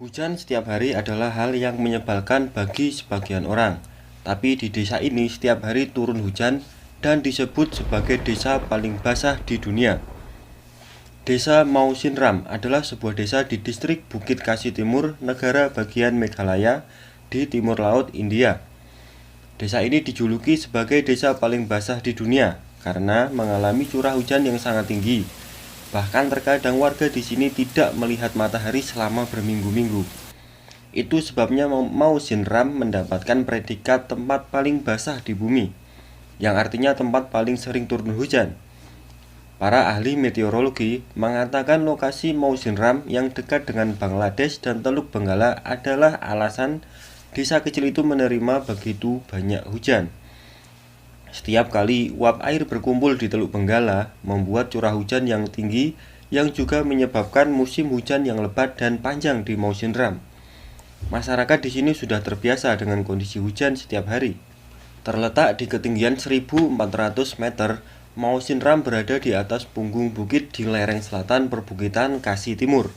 Hujan setiap hari adalah hal yang menyebalkan bagi sebagian orang. Tapi di desa ini setiap hari turun hujan dan disebut sebagai desa paling basah di dunia. Desa Mausinram adalah sebuah desa di distrik Bukit Kasih Timur, negara bagian Meghalaya di timur laut India. Desa ini dijuluki sebagai desa paling basah di dunia karena mengalami curah hujan yang sangat tinggi. Bahkan terkadang warga di sini tidak melihat matahari selama berminggu-minggu. Itu sebabnya Mausinram mendapatkan predikat tempat paling basah di bumi, yang artinya tempat paling sering turun hujan. Para ahli meteorologi mengatakan lokasi Mausinram yang dekat dengan Bangladesh dan Teluk Benggala adalah alasan desa kecil itu menerima begitu banyak hujan. Setiap kali uap air berkumpul di Teluk Benggala membuat curah hujan yang tinggi yang juga menyebabkan musim hujan yang lebat dan panjang di Mausinram. Masyarakat di sini sudah terbiasa dengan kondisi hujan setiap hari. Terletak di ketinggian 1.400 meter, Mausinram berada di atas punggung bukit di lereng selatan perbukitan Kasih Timur.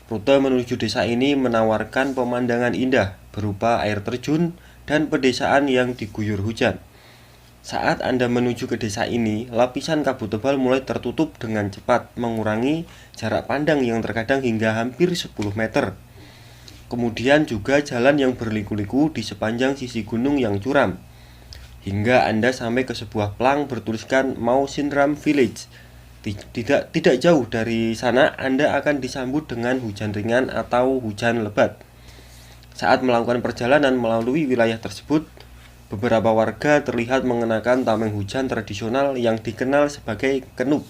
Rute menuju desa ini menawarkan pemandangan indah berupa air terjun dan pedesaan yang diguyur hujan. Saat Anda menuju ke desa ini, lapisan kabut tebal mulai tertutup dengan cepat, mengurangi jarak pandang yang terkadang hingga hampir 10 meter. Kemudian juga jalan yang berliku-liku di sepanjang sisi gunung yang curam. Hingga Anda sampai ke sebuah plang bertuliskan Mausinram Village. Tidak jauh dari sana Anda akan disambut dengan hujan ringan atau hujan lebat. Saat melakukan perjalanan melalui wilayah tersebut, beberapa warga terlihat mengenakan tameng hujan tradisional yang dikenal sebagai kenup.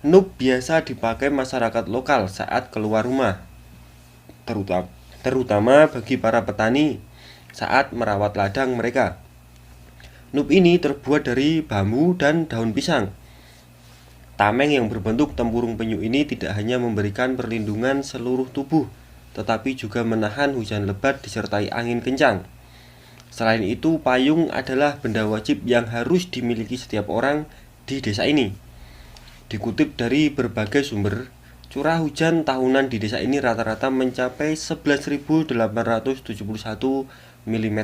Nup biasa dipakai masyarakat lokal saat keluar rumah, terutama bagi para petani saat merawat ladang mereka. Nup ini terbuat dari bambu dan daun pisang. Tameng yang berbentuk tempurung penyu ini tidak hanya memberikan perlindungan seluruh tubuh, tetapi juga menahan hujan lebat disertai angin kencang. Selain itu, payung adalah benda wajib yang harus dimiliki setiap orang di desa ini. Dikutip dari berbagai sumber, curah hujan tahunan di desa ini rata-rata mencapai 11.871 mm.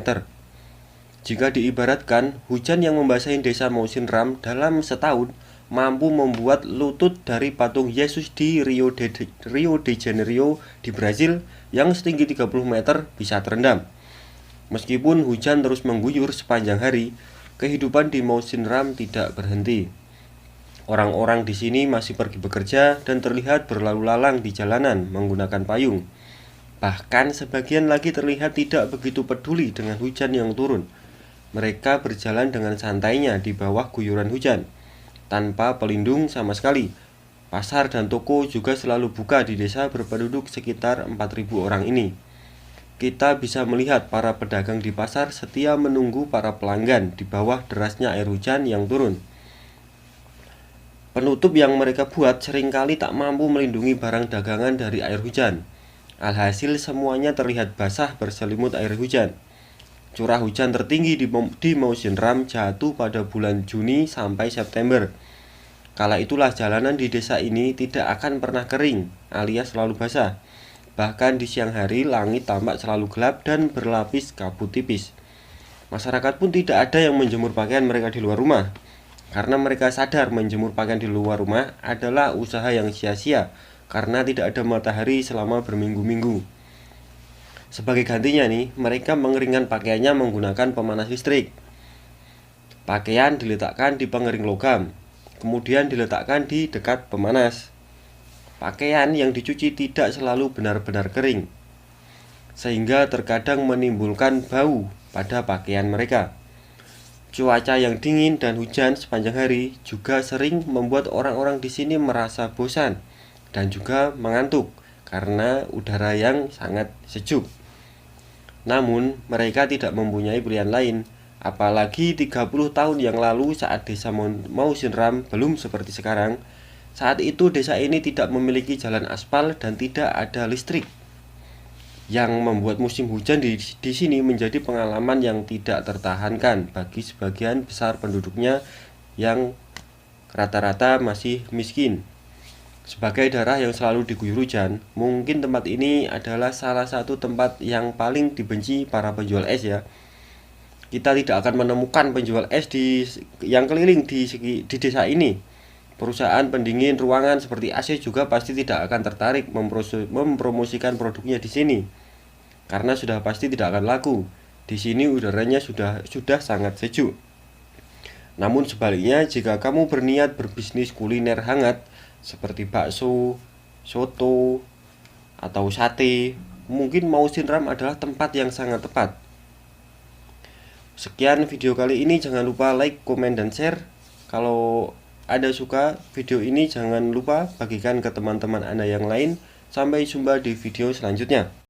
Jika diibaratkan, hujan yang membasahi desa Mausinram dalam setahun mampu membuat lutut dari patung Yesus di Rio de Janeiro di Brazil yang setinggi 30 meter bisa terendam. Meskipun hujan terus mengguyur sepanjang hari, kehidupan di Mausinram tidak berhenti. Orang-orang di sini masih pergi bekerja dan terlihat berlalu lalang di jalanan menggunakan payung. Bahkan sebagian lagi terlihat tidak begitu peduli dengan hujan yang turun. Mereka berjalan dengan santainya di bawah guyuran hujan, tanpa pelindung sama sekali. Pasar dan toko juga selalu buka di desa berpenduduk sekitar 4.000 orang ini. Kita bisa melihat para pedagang di pasar setia menunggu para pelanggan di bawah derasnya air hujan yang turun. Penutup yang mereka buat seringkali tak mampu melindungi barang dagangan dari air hujan. Alhasil semuanya terlihat basah berselimut air hujan. Curah hujan tertinggi di Mausinram jatuh pada bulan Juni sampai September. Kala itulah jalanan di desa ini tidak akan pernah kering alias selalu basah. Bahkan di siang hari langit tampak selalu gelap dan berlapis kabut tipis. Masyarakat pun tidak ada yang menjemur pakaian mereka di luar rumah, karena mereka sadar menjemur pakaian di luar rumah adalah usaha yang sia-sia karena tidak ada matahari selama berminggu-minggu. Sebagai gantinya nih, mereka mengeringkan pakaiannya menggunakan pemanas listrik. Pakaian diletakkan di pengering logam, kemudian diletakkan di dekat pemanas. Pakaian yang dicuci tidak selalu benar-benar kering, sehingga terkadang menimbulkan bau pada pakaian mereka. Cuaca yang dingin dan hujan sepanjang hari juga sering membuat orang-orang di sini merasa bosan dan juga mengantuk karena udara yang sangat sejuk. Namun, mereka tidak mempunyai pilihan lain, apalagi 30 tahun yang lalu saat desa Mausinram belum seperti sekarang. Saat itu desa ini tidak memiliki jalan aspal dan tidak ada listrik, yang membuat musim hujan di sini menjadi pengalaman yang tidak tertahankan bagi sebagian besar penduduknya yang rata-rata masih miskin. Sebagai daerah yang selalu diguyur hujan, mungkin tempat ini adalah salah satu tempat yang paling dibenci para penjual es ya. Kita tidak akan menemukan penjual es yang keliling di desa ini. Perusahaan pendingin ruangan seperti AC juga pasti tidak akan tertarik mempromosikan produknya di sini, karena sudah pasti tidak akan laku. Di sini udaranya sudah sangat sejuk. Namun sebaliknya, jika kamu berniat berbisnis kuliner hangat seperti bakso, soto, atau sate, mungkin Mausin Ram adalah tempat yang sangat tepat. Sekian video kali ini, jangan lupa like, komen, dan share. Kalau Anda suka video ini, jangan lupa bagikan ke teman-teman Anda yang lain. Sampai jumpa di video selanjutnya.